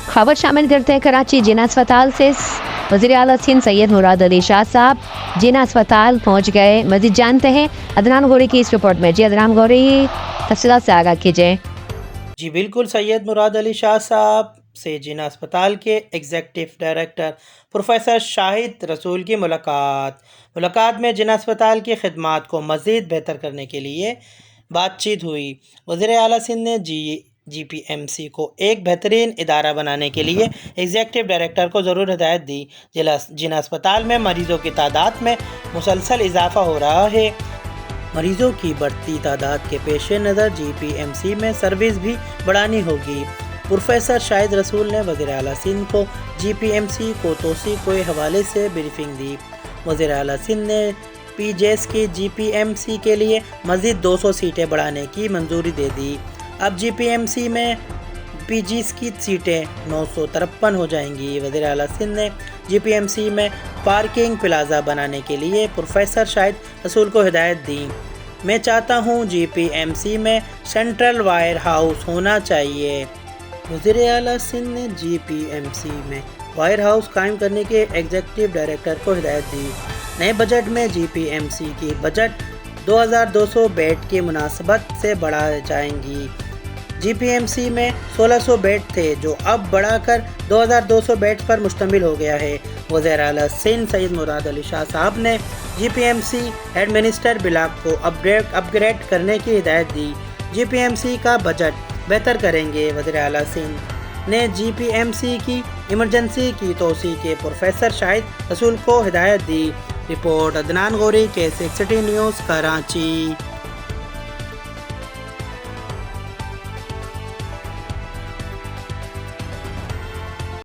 खबर शामिल करते हैं कराची जिना अस्पताल से। वज़ीर आला सिंध सैयद मुराद अली शाह साहब जिना अस्पताल पहुंच गए। मज़ीद जानते हैं अदनान गौरी की इस रिपोर्ट में। जी अदनान गौरी, तफसीलात से आगाह कीजिए। जी बिल्कुल, सैयद मुराद अली शाह साहब से जिना अस्पताल के एग्जीक्यूटिव डायरेक्टर प्रोफेसर शाहिद रसूल की मुलाकात में जिना अस्पताल की खिदमात को मज़ीद बेहतर करने के लिए बातचीत हुई। वज़ीर आला सिंध ने GPMC को एक बेहतरीन इदारा बनाने के लिए एग्जीक्यूटिव डायरेक्टर को ज़रूर हिदायत दी। जिना अस्पताल में मरीज़ों की तादाद में मुसलसल इजाफा हो रहा है। मरीज़ों की बढ़ती तादाद के पेश नज़र GPMC में सर्विस भी बढ़ानी होगी। प्रोफेसर शाहिद रसूल ने वज़ीर आला सिंध को GPMC को तोसी के हवाले से ब्रीफिंग दी। वज़ीर आला सिंध ने PJs की GPMC के लिए मज़ीद 200 सीटें बढ़ाने की मंजूरी दे दी। अब GPMC में PGs की सीटें 953 हो जाएंगी। वज़ीर आला सिंध ने GPMC में पार्किंग प्लाजा बनाने के लिए प्रोफेसर शाहिद रसूल को हिदायत दी। मैं चाहता हूँ GPMC में सेंट्रल वायर हाउस होना चाहिए। वज़ीर आला सिंध ने GPMC में वायर हाउस कायम करने के एग्जीक्यूटिव डायरेक्टर को हिदायत दी। नए बजट में GPMC की बजट 2200 बेड की मुनासबत से बढ़ाए जाएंगी। GPMC में 1600 बेड थे जो अब बढ़ाकर 2200 बेड पर मुश्तमिल हो गया है। वज़ीर आला सिंध सैयद मुराद अली शाह साहब ने GPMC एडमिनिस्टर ब्लॉक को अपग्रेड करने की हिदायत दी। GPMC का बजट बेहतर करेंगे। वज़ीर आला सिंध ने GPMC की इमरजेंसी की तोसी के प्रोफेसर शाहिद रसूल को हिदायत दी। रिपोर्ट अदनान गौरी के 6 सिटी न्यूज़ कराची।